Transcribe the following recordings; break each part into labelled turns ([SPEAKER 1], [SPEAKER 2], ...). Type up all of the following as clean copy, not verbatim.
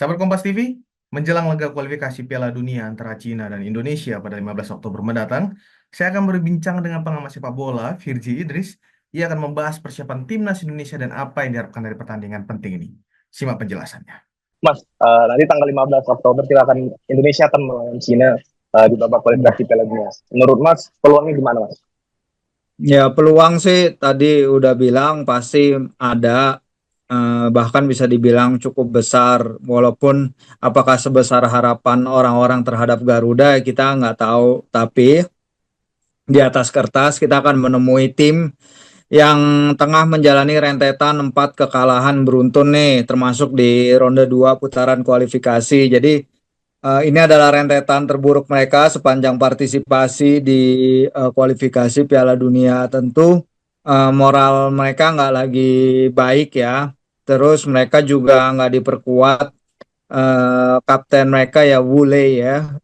[SPEAKER 1] Sahabat Kompas TV, menjelang laga kualifikasi Piala Dunia antara Cina dan Indonesia pada 15 Oktober mendatang, saya akan berbincang dengan pengamat sepak bola, Virji Idris. Ia akan membahas persiapan timnas Indonesia dan apa yang diharapkan dari pertandingan penting ini. Simak penjelasannya.
[SPEAKER 2] Mas, nanti tanggal 15 Oktober Indonesia akan melawan Cina di babak kualifikasi Piala Dunia. Menurut Mas, peluangnya gimana, Mas?
[SPEAKER 3] Ya, peluang sih tadi udah bilang pasti ada, bahkan bisa dibilang cukup besar. Walaupun apakah sebesar harapan orang-orang terhadap Garuda kita nggak tahu. Tapi di atas kertas kita akan menemui tim yang tengah menjalani rentetan 4 kekalahan beruntun nih, termasuk di ronde 2 putaran kualifikasi. Jadi ini adalah rentetan terburuk mereka sepanjang partisipasi di kualifikasi Piala Dunia. Tentu moral mereka nggak lagi baik ya. Terus mereka juga nggak diperkuat. Kapten mereka ya Wule ya,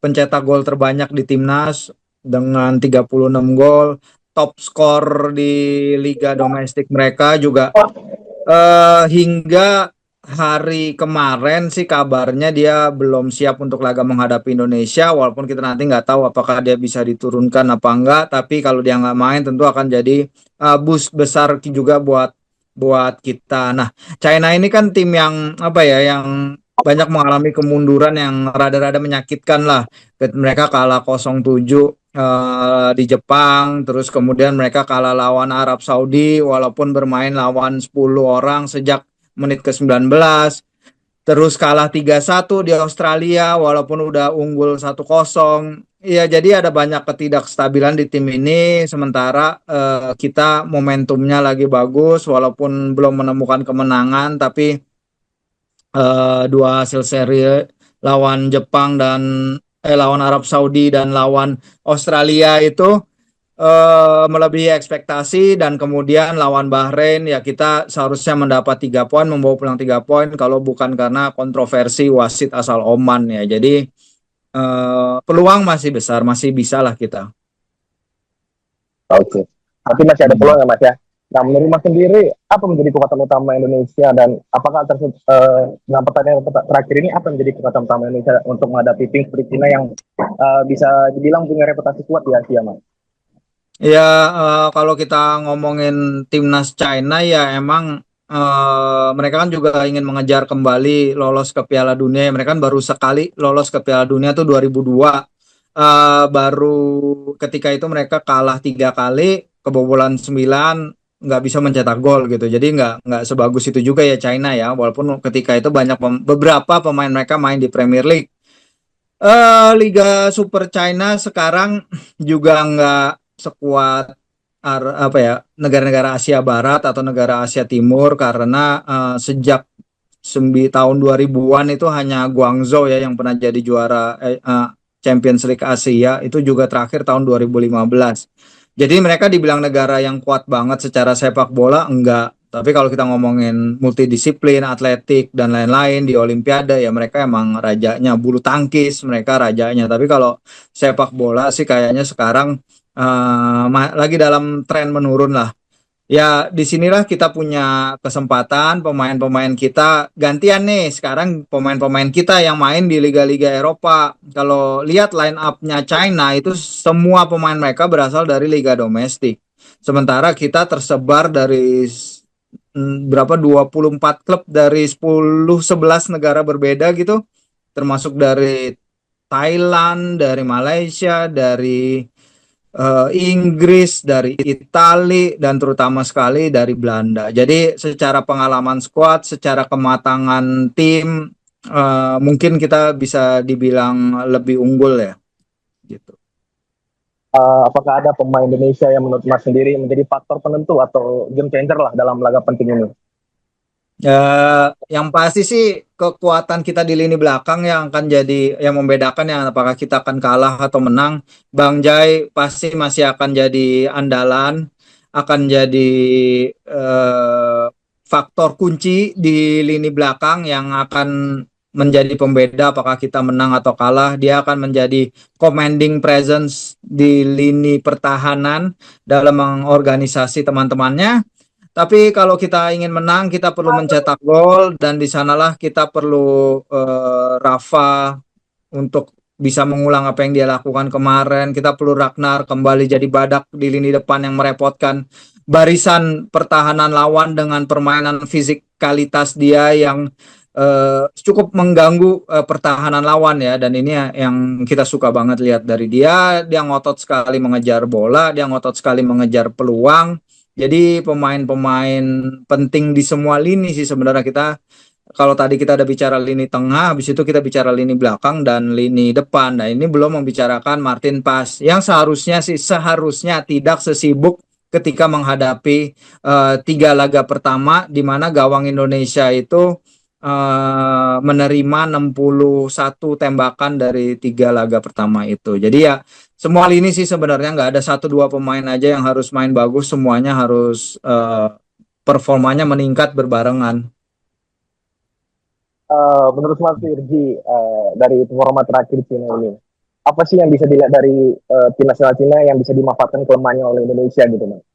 [SPEAKER 3] pencetak gol terbanyak di timnas dengan 36 gol. Top skor di liga domestik mereka juga hingga hari kemarin sih kabarnya dia belum siap untuk laga menghadapi Indonesia, walaupun kita nanti nggak tahu apakah dia bisa diturunkan apa enggak. Tapi kalau dia nggak main tentu akan jadi boost besar juga buat buat kita. Nah, China ini kan tim yang apa ya, yang banyak mengalami kemunduran yang rada-rada menyakitkan lah. Mereka kalah 0-7 di Jepang, terus kemudian mereka kalah lawan Arab Saudi walaupun bermain lawan 10 orang sejak menit ke-19, terus kalah 3-1 di Australia walaupun udah unggul 1-0. Ya, jadi ada banyak ketidakstabilan di tim ini, sementara kita momentumnya lagi bagus walaupun belum menemukan kemenangan, tapi dua hasil seri lawan Jepang dan lawan Arab Saudi dan lawan Australia itu melebihi ekspektasi. Dan kemudian lawan Bahrain ya kita seharusnya mendapat 3 poin, membawa pulang 3 poin kalau bukan karena kontroversi wasit asal Oman ya. Jadi peluang masih besar, masih bisa lah kita.
[SPEAKER 2] Oke. Tapi masih ada peluang ya, Mas ya. Nah, menurut Mas sendiri, apa menjadi kekuatan utama Indonesia dan apakah dengan pertandingan terakhir ini apa menjadi kekuatan utama Indonesia untuk menghadapi tim seperti China yang bisa dibilang punya reputasi kuat di Asia, Mas?
[SPEAKER 3] Ya, kalau kita ngomongin timnas China ya emang mereka kan juga ingin mengejar kembali lolos ke Piala Dunia. Mereka kan baru sekali lolos ke Piala Dunia tuh 2002. Baru ketika itu mereka kalah 3 kali, kebobolan 9, nggak bisa mencetak gol gitu. Jadi nggak sebagus itu juga ya China ya. Walaupun ketika itu beberapa pemain mereka main di Premier League. Liga Super China sekarang juga nggak sekuat apa ya, negara-negara Asia Barat atau negara Asia Timur, karena sejak tahun 2000-an itu hanya Guangzhou ya yang pernah jadi juara Champions League Asia, itu juga terakhir tahun 2015. Jadi mereka dibilang negara yang kuat banget secara sepak bola, enggak. Tapi kalau kita ngomongin multidisiplin, atletik, dan lain-lain di Olimpiade, ya mereka emang rajanya. Bulu tangkis, mereka rajanya. Tapi kalau sepak bola sih kayaknya sekarang lagi dalam tren menurun lah. Ya, disinilah kita punya kesempatan, pemain-pemain kita gantian nih. Sekarang pemain-pemain kita yang main di liga-liga Eropa. Kalau lihat line up-nya China itu semua pemain mereka berasal dari liga domestik. Sementara kita tersebar dari berapa 24 klub dari 10-11 negara berbeda gitu. Termasuk dari Thailand, dari Malaysia, dari Inggris, dari Italia, dan terutama sekali dari Belanda. Jadi secara pengalaman skuad, secara kematangan tim, mungkin kita bisa dibilang lebih unggul ya. Gitu.
[SPEAKER 2] Apakah ada pemain Indonesia yang menurut Mas sendiri menjadi faktor penentu atau game changer lah dalam laga penting ini?
[SPEAKER 3] Yang pasti sih kekuatan kita di lini belakang yang akan jadi yang membedakan ya, apakah kita akan kalah atau menang. Bang Jai pasti masih akan jadi andalan, akan jadi faktor kunci di lini belakang yang akan menjadi pembeda apakah kita menang atau kalah. Dia akan menjadi commanding presence di lini pertahanan dalam mengorganisasi teman-temannya. Tapi kalau kita ingin menang, kita perlu mencetak gol dan di sanalah kita perlu Rafa untuk bisa mengulang apa yang dia lakukan kemarin. Kita perlu Ragnar kembali jadi badak di lini depan yang merepotkan barisan pertahanan lawan dengan permainan fisikalitas dia yang cukup mengganggu pertahanan lawan ya. Dan ini yang kita suka banget lihat dari dia. Dia ngotot sekali mengejar bola, dia ngotot sekali mengejar peluang. Jadi pemain-pemain penting di semua lini sih sebenarnya. Kita kalau tadi kita ada bicara lini tengah, habis itu kita bicara lini belakang dan lini depan. Nah, ini belum membicarakan Martin Paes yang seharusnya tidak sesibuk ketika menghadapi 3 laga pertama di mana gawang Indonesia itu menerima 61 tembakan dari 3 laga pertama itu. Jadi ya semua lini sih sebenarnya nggak ada 1-2 pemain aja yang harus main bagus, semuanya harus performanya meningkat berbarengan.
[SPEAKER 2] Menurut Mas Firji, dari performa terakhir Cina ini, apa sih yang bisa dilihat dari tim nasional Cina yang bisa dimanfaatkan kelemahannya oleh Indonesia gitu, Mas?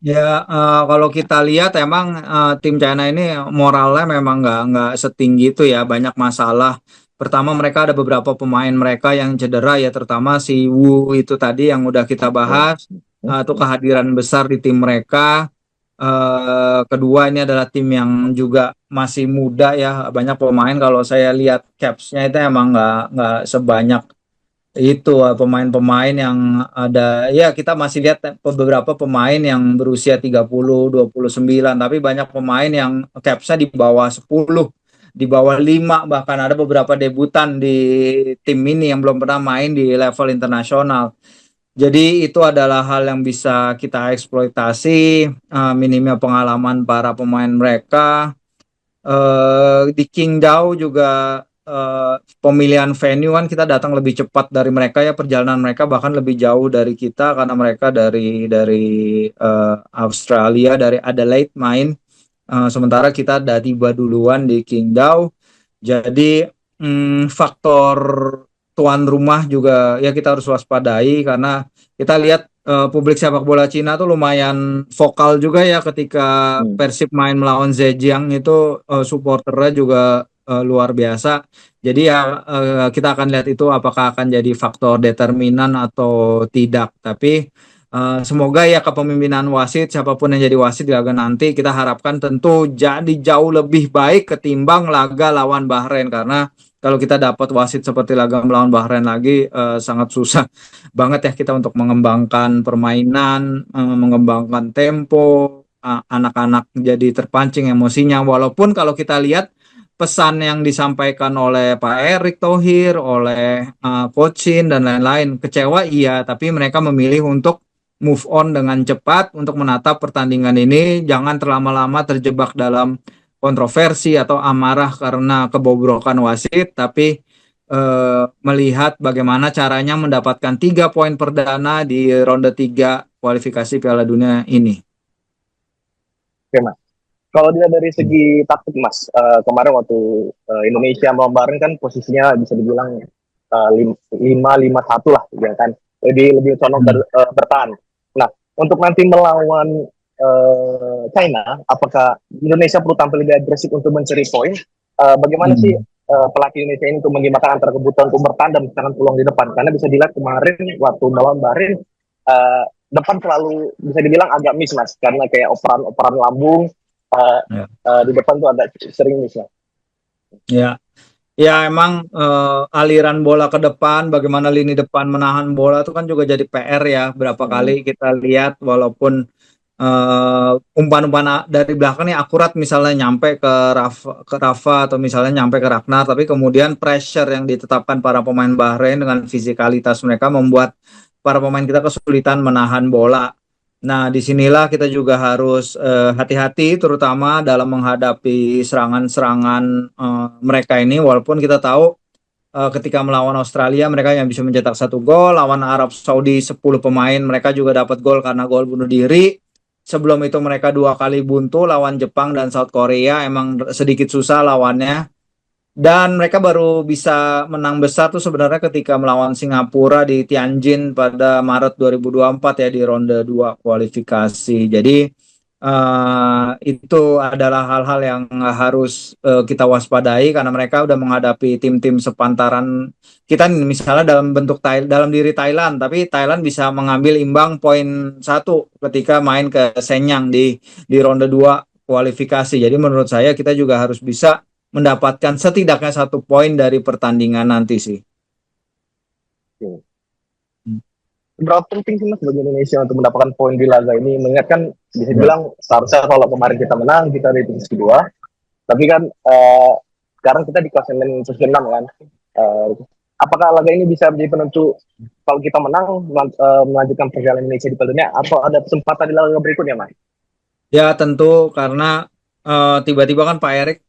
[SPEAKER 3] Ya, kalau kita lihat emang tim China ini moralnya memang nggak setinggi itu ya, banyak masalah. Pertama mereka ada beberapa pemain mereka yang cedera ya, terutama si Wu itu tadi yang udah kita bahas, itu kehadiran besar di tim mereka. Kedua ini adalah tim yang juga masih muda ya, banyak pemain kalau saya lihat capsnya itu emang nggak sebanyak itu pemain-pemain yang ada ya kita masih lihat beberapa pemain yang berusia 30, 29 tapi banyak pemain yang capsnya di bawah 10 di bawah 5 bahkan ada beberapa debutan di tim ini yang belum pernah main di level internasional. Jadi itu adalah hal yang bisa kita eksploitasi, minimnya pengalaman para pemain mereka. Di Qingdao juga pemilihan venue kan kita datang lebih cepat dari mereka ya, perjalanan mereka bahkan lebih jauh dari kita karena mereka dari Australia, dari Adelaide main. Sementara kita udah tiba duluan di Qingdao. Jadi faktor tuan rumah juga ya kita harus waspadai karena kita lihat publik sepak bola Cina tuh lumayan vokal juga ya ketika Persib main melawan Zhejiang itu, supporternya juga luar biasa. Jadi ya kita akan lihat itu apakah akan jadi faktor determinan atau tidak. Tapi semoga ya kepemimpinan wasit siapapun yang jadi wasit di laga nanti kita harapkan tentu jadi jauh lebih baik ketimbang laga lawan Bahrain karena kalau kita dapat wasit seperti laga melawan Bahrain lagi sangat susah banget ya kita untuk mengembangkan permainan, mengembangkan tempo, anak-anak jadi terpancing emosinya. Walaupun kalau kita lihat pesan yang disampaikan oleh Pak Erick Thohir, oleh Coach Shin dan lain-lain, kecewa iya, tapi mereka memilih untuk move on dengan cepat untuk menatap pertandingan ini, jangan terlama-lama terjebak dalam kontroversi atau amarah karena kebobrokan wasit, tapi melihat bagaimana caranya mendapatkan 3 poin perdana di ronde 3 kualifikasi Piala Dunia ini.
[SPEAKER 2] Oke, Mas. Kalau dilihat dari segi taktik, Mas, kemarin waktu Indonesia melawan Bahrain kan posisinya bisa dibilang 5-5-1 lah, ya kan? Lebih condong bertahan. Nah, untuk nanti melawan China, apakah Indonesia perlu tampil lebih agresif untuk mencari poin? Bagaimana sih pelatih Indonesia ini untuk mengimbangkan antara kebutuhan untuk bertahan dan menciptakan peluang di depan? Karena bisa dilihat kemarin waktu melawan Bahrain, depan selalu bisa dibilang agak miss, Mas, karena kayak operan lambung di depan tuh agak sering miss.
[SPEAKER 3] Ya. Ya emang aliran bola ke depan, bagaimana lini depan menahan bola itu kan juga jadi PR ya. Berapa kali kita lihat walaupun umpan-umpan dari belakang nih akurat misalnya nyampe ke Rafa atau misalnya nyampe ke Ragnar, tapi kemudian pressure yang ditetapkan para pemain Bahrain dengan fisikalitas mereka membuat para pemain kita kesulitan menahan bola. Nah, disinilah kita juga harus hati-hati terutama dalam menghadapi serangan-serangan mereka ini. Walaupun kita tahu ketika melawan Australia mereka yang bisa mencetak 1 gol, lawan Arab Saudi 10 pemain mereka juga dapat gol karena gol bunuh diri. Sebelum itu mereka 2 kali buntu lawan Jepang dan South Korea, emang sedikit susah lawannya. Dan mereka baru bisa menang besar tuh sebenarnya ketika melawan Singapura di Tianjin pada Maret 2024 ya di ronde 2 kualifikasi. Jadi Itu adalah hal-hal yang harus kita waspadai karena mereka udah menghadapi tim-tim sepantaran kita nih, misalnya dalam diri Thailand, tapi Thailand bisa mengambil imbang poin satu ketika main ke Shenyang di ronde 2 kualifikasi. Jadi menurut saya kita juga harus bisa mendapatkan setidaknya 1 poin dari pertandingan nanti sih.
[SPEAKER 2] Berapa penting sih mas bagi Indonesia untuk mendapatkan poin di laga ini? Mengingatkan bisa bilang seharusnya kalau kemarin kita menang kita di posisi kedua, tapi kan sekarang kita di klasemen posisi 6 kan. Eh, apakah laga ini bisa menjadi penentu kalau kita menang melanjutkan perjalanan Indonesia di Piala Dunia atau ada kesempatan di laga berikutnya mas?
[SPEAKER 3] Ya tentu karena tiba-tiba kan Pak Erik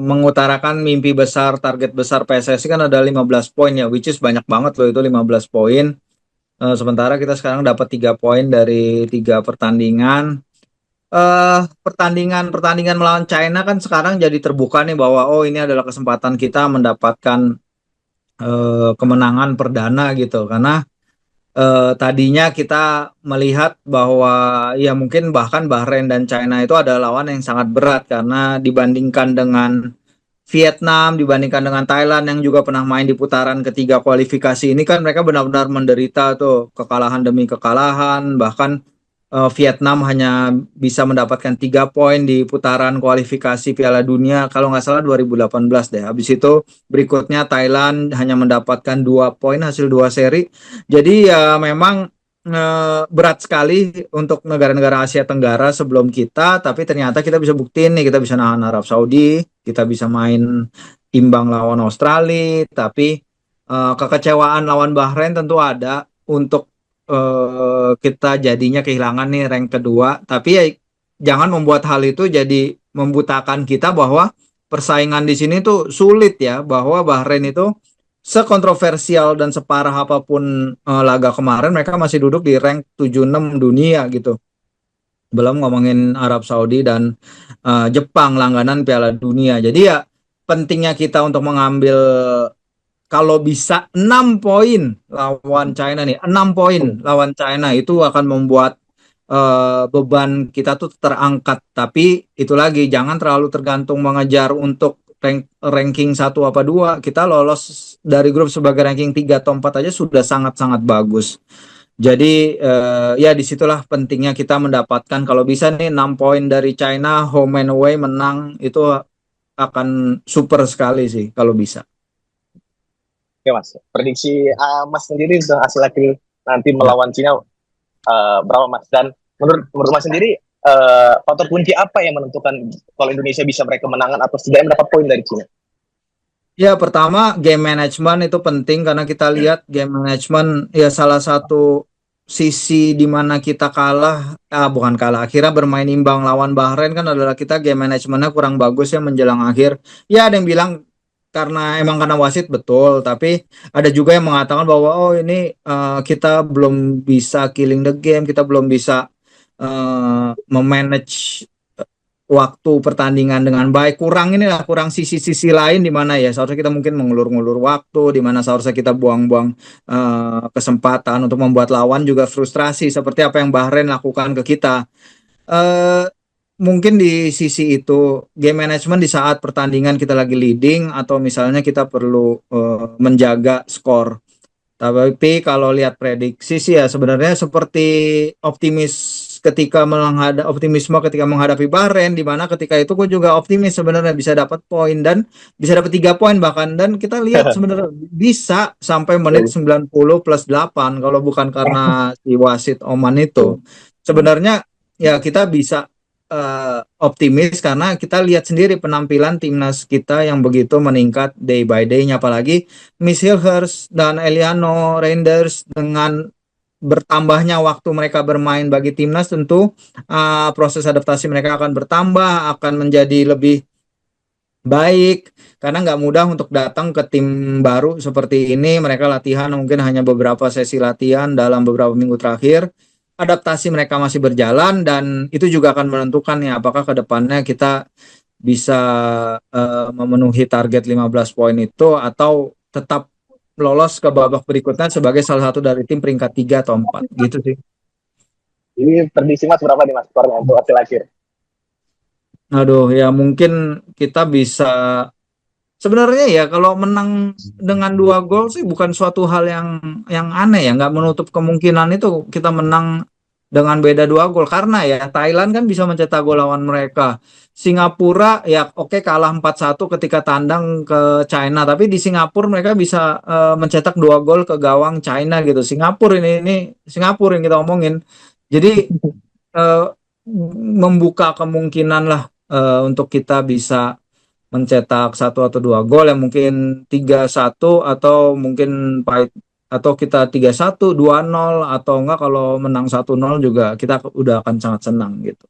[SPEAKER 3] mengutarakan mimpi besar, target besar PSSI kan ada 15 poin ya, which is banyak banget loh itu 15 poin. Sementara kita sekarang dapat 3 poin dari 3 pertandingan. Pertandingan melawan China kan sekarang jadi terbuka nih bahwa oh ini adalah kesempatan kita mendapatkan kemenangan perdana gitu karena tadinya kita melihat bahwa ya mungkin bahkan Bahrain dan China itu adalah lawan yang sangat berat karena dibandingkan dengan Vietnam, dibandingkan dengan Thailand yang juga pernah main di putaran ketiga kualifikasi ini kan mereka benar-benar menderita tuh kekalahan demi kekalahan, bahkan Vietnam hanya bisa mendapatkan 3 poin di putaran kualifikasi Piala Dunia kalau nggak salah 2018 deh. Habis itu berikutnya Thailand hanya mendapatkan 2 poin hasil 2 seri. Jadi ya memang berat sekali untuk negara-negara Asia Tenggara sebelum kita, tapi ternyata kita bisa buktiin nih kita bisa nahan Arab Saudi, kita bisa main imbang lawan Australia, tapi kekecewaan lawan Bahrain tentu ada untuk kita jadinya kehilangan nih rank kedua, tapi ya jangan membuat hal itu jadi membutakan kita bahwa persaingan di sini tuh sulit ya, bahwa Bahrain itu sekontroversial dan separah apapun laga kemarin mereka masih duduk di rank 76 dunia gitu. Belum ngomongin Arab Saudi dan Jepang langganan Piala Dunia. Jadi ya pentingnya kita untuk mengambil kalau bisa 6 poin lawan China nih, 6 poin lawan China itu akan membuat beban kita tuh terangkat. Tapi itu lagi jangan terlalu tergantung mengejar untuk ranking 1 apa 2. Kita lolos dari grup sebagai ranking 3 atau 4 aja sudah sangat-sangat bagus. Jadi ya disitulah pentingnya kita mendapatkan kalau bisa nih 6 poin dari China home and away menang itu akan super sekali sih kalau bisa.
[SPEAKER 2] Oke mas, prediksi mas sendiri untuk hasil akhir nanti melawan Cina berapa mas? Dan menurut mas sendiri faktor kunci apa yang menentukan kalau Indonesia bisa meraih kemenangan atau setidaknya mendapat poin dari Cina?
[SPEAKER 3] Ya pertama game management itu penting karena kita lihat game management ya salah satu sisi di mana kita kalah, bukan kalah, akhirnya bermain imbang lawan Bahrain kan adalah kita game managementnya kurang bagus ya menjelang akhir. Ya ada yang bilang karena wasit betul, tapi ada juga yang mengatakan bahwa oh ini kita belum bisa killing the game, kita belum bisa memanage waktu pertandingan dengan baik, kurang sisi-sisi lain di mana ya seharusnya kita mungkin mengulur-ngulur waktu, di mana seharusnya kita buang-buang kesempatan untuk membuat lawan juga frustrasi seperti apa yang Bahrain lakukan ke kita. Mungkin di sisi itu game management di saat pertandingan kita lagi leading atau misalnya kita perlu menjaga skor. Tapi kalau lihat prediksi sih ya sebenarnya seperti optimisme ketika menghadapi Bahrain, di mana ketika itu gue juga optimis sebenarnya bisa dapat poin dan bisa dapat 3 poin bahkan, dan kita lihat sebenarnya bisa sampai menit 90 plus 8 kalau bukan karena si wasit Oman itu. Sebenarnya ya kita bisa optimis karena kita lihat sendiri penampilan timnas kita yang begitu meningkat day by day-nya, apalagi Miss Hilhers dan Eliano Reinders dengan bertambahnya waktu mereka bermain bagi timnas tentu proses adaptasi mereka akan bertambah, akan menjadi lebih baik karena nggak mudah untuk datang ke tim baru seperti ini. Mereka latihan mungkin hanya beberapa sesi latihan dalam beberapa minggu terakhir. Adaptasi mereka masih berjalan dan itu juga akan menentukan ya apakah ke depannya kita bisa memenuhi target 15 poin itu atau tetap lolos ke babak berikutnya sebagai salah satu dari tim peringkat 3 atau 4 gitu sih.
[SPEAKER 2] Ini prediksi Mas berapa nih Mas skornya untuk hasil akhir?
[SPEAKER 3] Aduh, ya mungkin kita bisa. Sebenarnya ya kalau menang dengan 2 gol sih bukan suatu hal yang aneh ya, nggak menutup kemungkinan itu kita menang dengan beda 2 gol karena ya Thailand kan bisa mencetak gol lawan mereka. Singapura ya oke kalah 4-1 ketika tandang ke China, tapi di Singapura mereka bisa mencetak 2 gol ke gawang China gitu. Singapura ini Singapura yang kita omongin. Jadi eh, membuka kemungkinan lah untuk kita bisa mencetak 1 atau 2 gol yang mungkin 3-1 atau mungkin pahit atau kita 3-1, 2-0 atau enggak kalau menang 1-0 juga kita udah akan sangat senang gitu.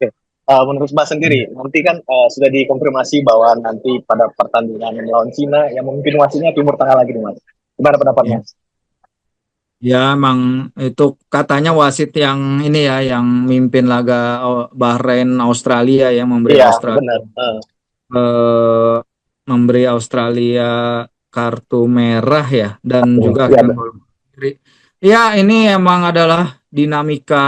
[SPEAKER 2] Oke. Menurut Mas sendiri, nanti kan sudah dikonfirmasi bahwa nanti pada pertandingan melawan Cina yang memimpin wasitnya Timur Tengah lagi nih Mas. Gimana pendapat
[SPEAKER 3] Ya.
[SPEAKER 2] Mas?
[SPEAKER 3] Ya emang itu katanya wasit yang ini ya yang mimpin laga Bahrain Australia yang memberi
[SPEAKER 2] Iya,
[SPEAKER 3] Australia
[SPEAKER 2] benar.
[SPEAKER 3] eh, memberi Australia kartu merah ya dan juga
[SPEAKER 2] Iya,
[SPEAKER 3] akhirnya gol. Ya ini emang adalah dinamika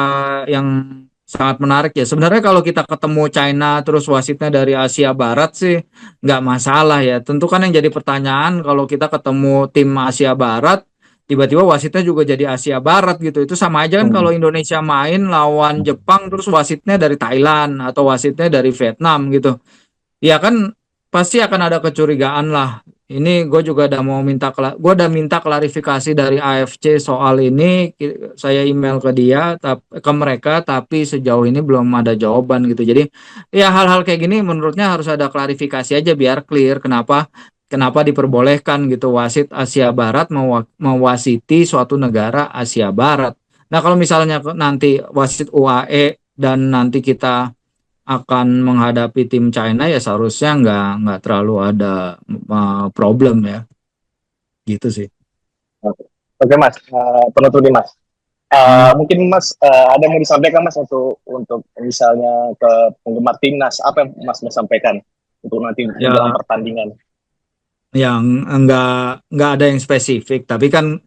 [SPEAKER 3] yang sangat menarik ya. Sebenarnya kalau kita ketemu China terus wasitnya dari Asia Barat sih nggak masalah ya. Tentu kan yang jadi pertanyaan kalau kita ketemu tim Asia Barat tiba-tiba wasitnya juga jadi Asia Barat gitu. Itu sama aja kan kalau Indonesia main lawan Jepang terus wasitnya dari Thailand atau wasitnya dari Vietnam gitu. Ya kan pasti akan ada kecurigaan lah. Ini gue juga udah mau gue udah minta klarifikasi dari AFC soal ini. Saya email ke dia, ke mereka, tapi sejauh ini belum ada jawaban gitu. Jadi ya hal-hal kayak gini menurutnya harus ada klarifikasi aja biar clear kenapa diperbolehkan gitu wasit Asia Barat mewasiti suatu negara Asia Barat. Nah kalau misalnya nanti wasit UAE dan nanti kita akan menghadapi tim China ya seharusnya nggak terlalu ada problem ya gitu sih.
[SPEAKER 2] Oke Mas, penutup nih Mas.
[SPEAKER 3] Hmm,
[SPEAKER 2] Mungkin Mas ada yang mau disampaikan Mas untuk misalnya ke penggemar timnas, apa yang Mas mau sampaikan untuk nanti menjelang
[SPEAKER 3] ya
[SPEAKER 2] pertandingan?
[SPEAKER 3] yang nggak ada yang spesifik tapi kan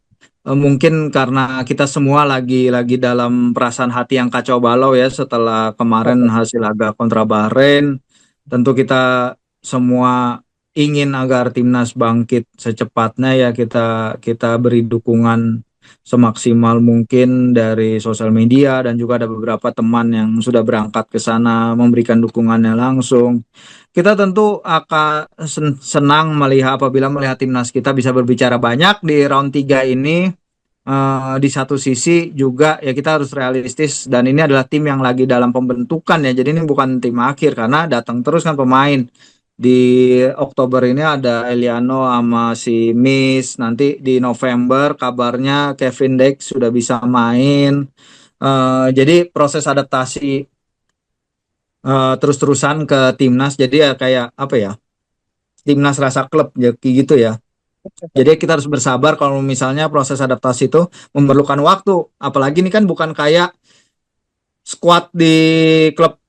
[SPEAKER 3] mungkin karena kita semua lagi dalam perasaan hati yang kacau balau ya setelah kemarin hasil laga kontra Bahrain. Tentu kita semua ingin agar timnas bangkit secepatnya ya kita kita beri dukungan semaksimal mungkin dari sosial media dan juga ada beberapa teman yang sudah berangkat ke sana memberikan dukungannya langsung. Kita tentu akan senang melihat apabila melihat timnas kita bisa berbicara banyak di round 3 ini. Di satu sisi juga ya kita harus realistis dan ini adalah tim yang lagi dalam pembentukan ya. Jadi ini bukan tim akhir karena datang terus kan pemain. Di Oktober ini ada Eliano sama si Miss. Nanti di November kabarnya Kevin Dex sudah bisa main. Jadi proses adaptasi terus-terusan ke timnas. Jadi ya kayak apa ya? Timnas rasa klub ya kayak gitu ya. Jadi kita harus bersabar kalau misalnya proses adaptasi itu memerlukan waktu. Apalagi ini kan bukan kayak squad di klub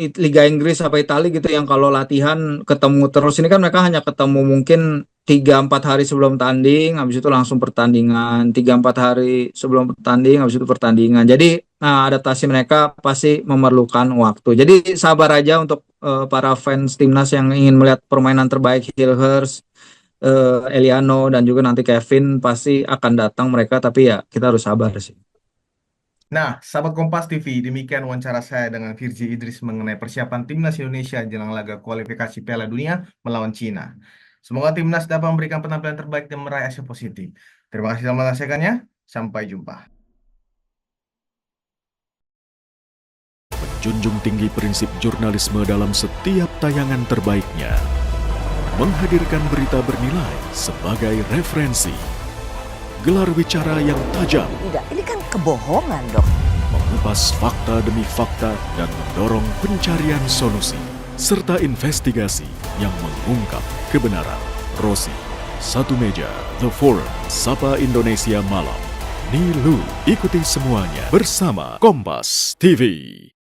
[SPEAKER 3] Liga Inggris apa Italia gitu yang kalau latihan ketemu terus. Ini kan mereka hanya ketemu mungkin 3-4 hari sebelum tanding, habis itu langsung pertandingan. 3-4 hari sebelum pertanding, habis itu pertandingan. Jadi adaptasi mereka pasti memerlukan waktu. Jadi sabar aja untuk para fans timnas yang ingin melihat permainan terbaik Hillhurst, Eliano dan juga nanti Kevin pasti akan datang mereka tapi ya kita harus sabar sih.
[SPEAKER 1] Nah, sahabat Kompas TV, demikian wawancara saya dengan Virji Idris mengenai persiapan timnas Indonesia jelang laga kualifikasi Piala Dunia melawan Cina. Semoga timnas dapat memberikan penampilan terbaik dan meraih hasil positif. Terima kasih telah menyaksikannya. Sampai jumpa.
[SPEAKER 4] Junjung tinggi prinsip jurnalisme dalam setiap tayangan terbaiknya. Menghadirkan berita bernilai sebagai referensi. Gelar bicara yang tajam.
[SPEAKER 5] Tidak, ini kan kebohongan dok.
[SPEAKER 4] Mengupas fakta demi fakta dan mendorong pencarian solusi. Serta investigasi yang mengungkap kebenaran. Rosi, Satu Meja, The Forum, Sapa Indonesia Malam. Nilu, ikuti semuanya bersama Kompas TV.